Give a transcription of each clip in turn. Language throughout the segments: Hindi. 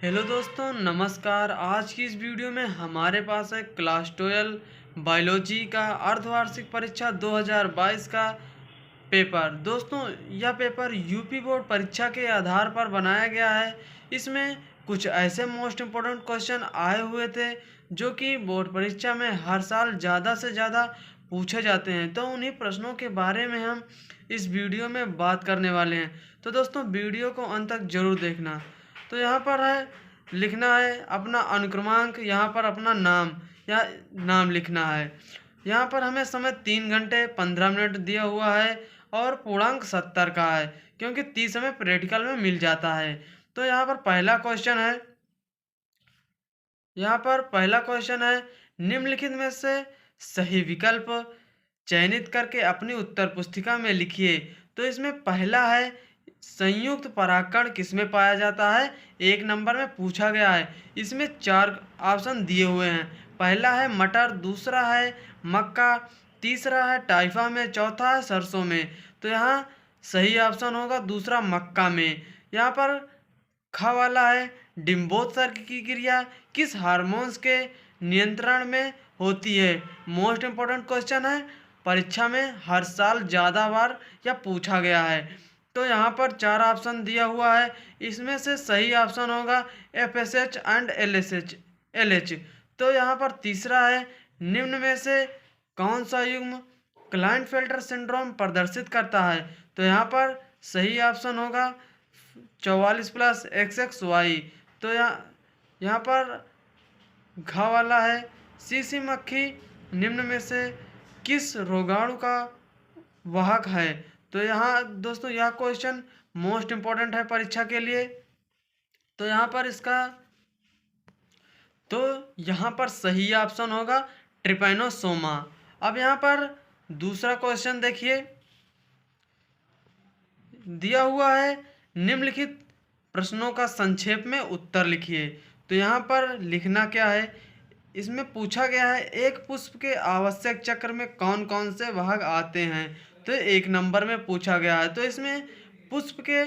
हेलो दोस्तों, नमस्कार। आज की इस वीडियो में हमारे पास है क्लास 12 बायोलॉजी का अर्धवार्षिक परीक्षा 2022 का पेपर। दोस्तों, यह पेपर यूपी बोर्ड परीक्षा के आधार पर बनाया गया है। इसमें कुछ ऐसे मोस्ट इम्पोर्टेंट क्वेश्चन आए हुए थे जो कि बोर्ड परीक्षा में हर साल ज़्यादा से ज़्यादा पूछे जाते हैं। तो उन्हीं प्रश्नों के बारे में हम इस वीडियो में बात करने वाले हैं। तो दोस्तों, वीडियो को अंत तक जरूर देखना। तो यहाँ पर है लिखना है अपना अनुक्रमांक, यहाँ पर अपना नाम या नाम लिखना है। यहाँ पर हमें समय 3 घंटे 15 मिनट दिया हुआ है और पूर्णांक 70 का है, क्योंकि 30 हमें प्रैक्टिकल में मिल जाता है। तो यहाँ पर पहला क्वेश्चन है निम्नलिखित में से सही विकल्प चयनित करके अपनी उत्तर पुस्तिका में लिखिए। तो इसमें पहला है संयुक्त परागकण किसमें पाया जाता है, 1 नंबर में पूछा गया है। इसमें 4 ऑप्शन दिए हुए हैं। पहला है मटर, दूसरा है मक्का, तीसरा है टाइफा में, चौथा है सरसों में। तो यहाँ सही ऑप्शन होगा दूसरा मक्का में। यहाँ पर ख वाला है डिम्बोत्सर्ग की क्रिया किस हार्मोन्स के नियंत्रण में होती है। मोस्ट इम्पोर्टेंट क्वेश्चन है, परीक्षा में हर साल ज़्यादा बार या पूछा गया है। तो यहाँ पर 4 ऑप्शन दिया हुआ है। इसमें से सही ऑप्शन होगा FSH एंड LH। तो यहाँ पर तीसरा है निम्न में से कौन सा युग्म क्लाइनफेल्टर सिंड्रोम प्रदर्शित करता है। तो यहाँ पर सही ऑप्शन होगा 44+XXY। तो यहाँ पर घा वाला है सीसी मक्खी निम्न में से किस रोगाणु का वाहक है। तो यहाँ दोस्तों यह क्वेश्चन मोस्ट इम्पोर्टेंट है परीक्षा के लिए। तो यहाँ पर सही ऑप्शन होगा ट्रिपैनोसोमा। अब यहाँ पर दूसरा क्वेश्चन देखिए, दिया हुआ है निम्नलिखित प्रश्नों का संक्षेप में उत्तर लिखिए। तो यहाँ पर लिखना क्या है, इसमें पूछा गया है एक पुष्प के आवश्यक चक्र में कौन कौन से भाग आते हैं। तो 1 नंबर में पूछा गया है। तो इसमें पुष्प के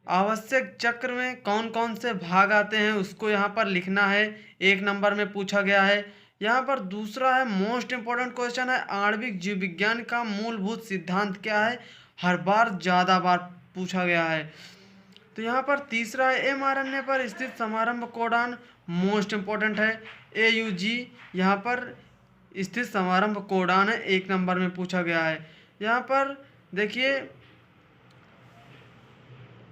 आवश्यक चक्र में कौन कौन से भाग आते हैं उसको यहाँ पर लिखना है, 1 नंबर में पूछा गया है। यहाँ पर दूसरा है मोस्ट इम्पोर्टेंट क्वेश्चन है आणविक जीव विज्ञान का मूलभूत सिद्धांत क्या है, हर बार ज़्यादा बार पूछा गया है। तो यहाँ पर तीसरा है mRNA पर स्थित समारंभ कोडान, मोस्ट इम्पोर्टेंट है AUG, यहाँ पर स्थित समारंभ कोडान है, 1 नंबर में पूछा गया है। यहाँ पर देखिए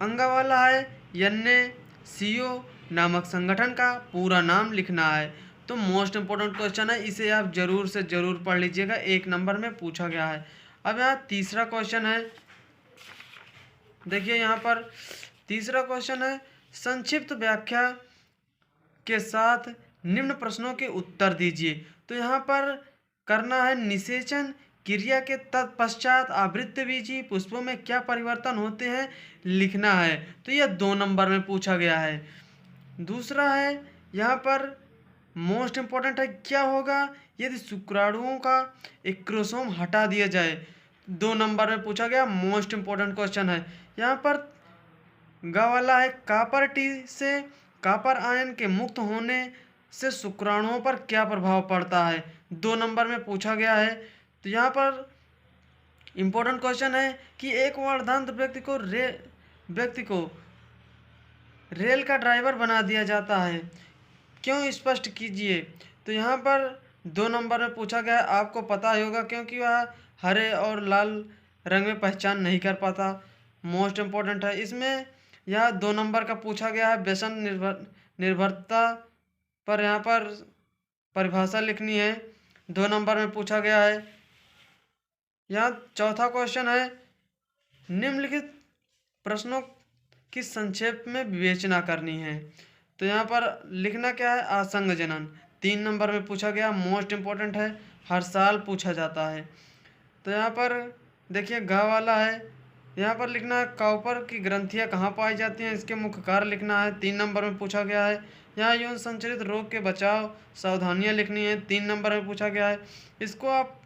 अंगा वाला है NaCO नामक संगठन का पूरा नाम लिखना है। तो मोस्ट इम्पोर्टेंट क्वेश्चन है, इसे आप जरूर से जरूर पढ़ लीजिएगा, 1 नंबर में पूछा गया है। अब यहाँ तीसरा क्वेश्चन है, देखिए यहाँ पर तीसरा क्वेश्चन है संक्षिप्त व्याख्या के साथ निम्न प्रश्नों के उत्तर दीजिए। तो यहाँ पर करना है निषेचन क्रिया के तत्पश्चात आवृतबीजी पुष्पों में क्या परिवर्तन होते हैं लिखना है। तो यह 2 नंबर में पूछा गया है। दूसरा है यहाँ पर मोस्ट इम्पोर्टेंट है क्या होगा यदि शुक्राणुओं का एक क्रोमोसोम हटा दिया जाए, 2 नंबर में पूछा गया, मोस्ट इम्पोर्टेंट क्वेश्चन है। यहाँ पर ग वाला है कॉपर टी से कॉपर आयन के मुक्त होने से शुक्राणुओं पर क्या प्रभाव पड़ता है, 2 नंबर में पूछा गया है। तो यहाँ पर इम्पोर्टेंट क्वेश्चन है कि एक वर्धांत व्यक्ति को रेल का ड्राइवर बना दिया जाता है, क्यों, स्पष्ट कीजिए। तो यहाँ पर 2 नंबर में पूछा गया है, आपको पता ही होगा क्योंकि वह हरे और लाल रंग में पहचान नहीं कर पाता, मोस्ट इम्पोर्टेंट है। इसमें यह 2 नंबर का पूछा गया है व्यसन निर्भरता पर, यहाँ पर परिभाषा लिखनी है, 2 नंबर में पूछा गया है। यहाँ चौथा क्वेश्चन है निम्नलिखित प्रश्नों की संक्षेप में विवेचना करनी है। तो यहाँ पर लिखना क्या है, आसंग जनन, 3 नंबर में पूछा गया, मोस्ट इम्पोर्टेंट है, हर साल पूछा जाता है। तो यहाँ पर देखिए घ वाला है, यहाँ पर लिखना है कॉपर की ग्रंथियाँ कहाँ पाई जाती हैं, इसके मुख्य कार्य लिखना है, 3 नंबर में पूछा गया है। यहाँ यौन संचरित रोग के बचाव सावधानियाँ लिखनी है, 3 नंबर में पूछा गया है। इसको आप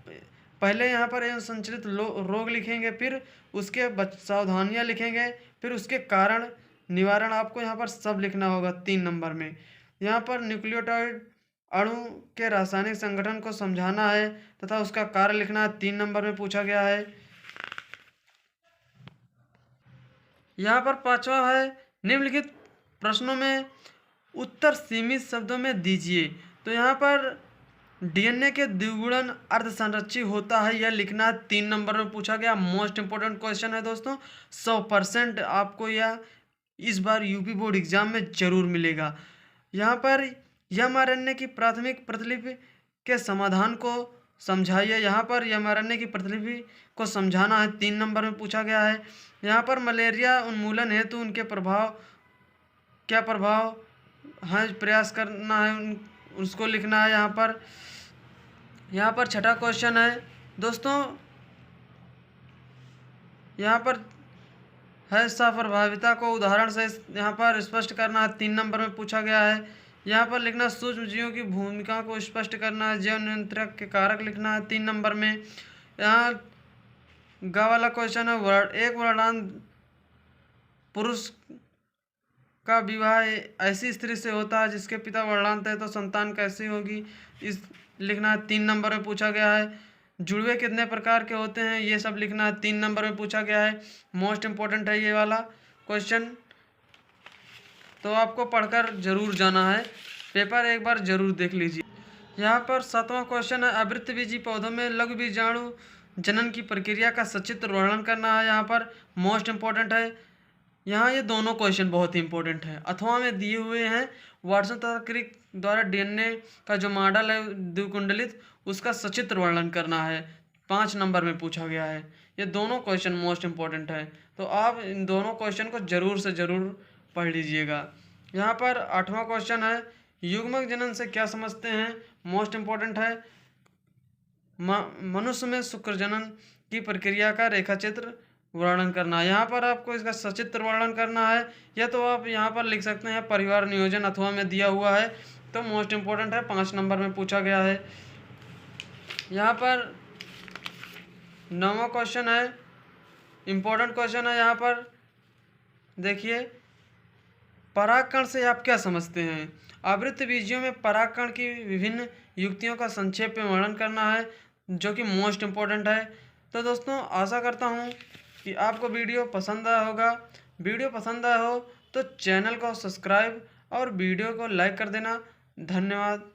पहले यहाँ पर यौन संचरित रोग लिखेंगे, फिर उसके सावधानियाँ लिखेंगे, फिर उसके कारण निवारण आपको यहाँ पर सब लिखना होगा 3 नंबर में। यहाँ पर न्यूक्लियोटाइड अणु के रासायनिक संगठन को समझाना है तथा उसका कार्य लिखना है, 3 नंबर में पूछा गया है। यहाँ पर 5वां है, निम्नलिखित प्रश्नों में उत्तर सीमित शब्दों में दीजिए। तो यहाँ पर डीएनए के द्विगुणन अर्धसंरक्षी होता है, यह लिखना है, 3 नंबर में पूछा गया। मोस्ट इंपोर्टेंट क्वेश्चन है दोस्तों, 100% आपको यह इस बार यूपी बोर्ड एग्जाम में जरूर मिलेगा। यहाँ पर एमआरएनए की प्राथमिक प्रतिलिपि के समाधान को समझाइए। यहाँ पर एमआरएनए की प्रतिलिपि को समझाना है, 3 नंबर में पूछा गया है। यहाँ पर मलेरिया उन्मूलन हेतु उनके क्या प्रभाव है, प्रयास करना है, उसको लिखना है। यहाँ पर 6ठा क्वेश्चन है दोस्तों, यहाँ पर है सप्रभाविता को उदाहरण से यहाँ पर स्पष्ट करना है, 3 नंबर में पूछा गया है। यहाँ पर लिखना सूक्ष्म जीवों की भूमिका को स्पष्ट करना है, जैव नियंत्रक के कारक लिखना है, 3 नंबर में। यहाँ गा वाला क्वेश्चन है, एक वर्णांध पुरुष का विवाह ऐसी स्त्री से होता है जिसके पिता वर्णांत है, तो संतान कैसी होगी, इस लिखना है, 3 नंबर में पूछा गया है। जुड़वे कितने प्रकार के होते हैं, ये सब लिखना है, 3 नंबर में पूछा गया है। मोस्ट इम्पोर्टेंट है ये वाला क्वेश्चन, तो आपको पढ़कर जरूर जाना है, पेपर एक बार जरूर देख लीजिए। यहाँ पर 7वां क्वेश्चन है, आवृतबीजी पौधों में लघु बीजाणु जनन की प्रक्रिया का सचित्र वर्णन करना है। यहाँ पर मोस्ट इम्पोर्टेंट है, यहाँ ये दोनों क्वेश्चन बहुत ही इंपॉर्टेंट है। अथवा में दिए हुए हैं, वाटसन तथा क्रिक द्वारा डीएनए का जो मॉडल है द्विकुंडलित, उसका सचित्र वर्णन करना है, 5 नंबर में पूछा गया है। ये दोनों क्वेश्चन मोस्ट इम्पोर्टेंट है, तो आप इन दोनों क्वेश्चन को जरूर से जरूर पढ़ लीजिएगा। यहाँ पर 8वां क्वेश्चन है, युग्मक जनन से क्या समझते हैं, मोस्ट इम्पोर्टेंट है। मनुष्य में शुक्र जनन की प्रक्रिया का रेखाचित्र वर्णन करना है। यहाँ पर आपको इसका सचित्र वर्णन करना है, या तो आप यहाँ पर लिख सकते हैं परिवार नियोजन अथवा में दिया हुआ है, तो मोस्ट इम्पोर्टेंट है, 5 नंबर में पूछा गया है। यहाँ पर 9वां क्वेश्चन है, इम्पोर्टेंट क्वेश्चन है। यहाँ पर देखिए, परागकण से आप क्या समझते हैं। आवृत्त बीजियों में परागकण की विभिन्न युक्तियों का संक्षेप में वर्णन करना है, जो कि मोस्ट इम्पोर्टेंट है। तो दोस्तों, आशा करता हूँ कि आपको वीडियो पसंद आया होगा। वीडियो पसंद आया हो तो चैनल को सब्सक्राइब और वीडियो को लाइक कर देना। धन्यवाद।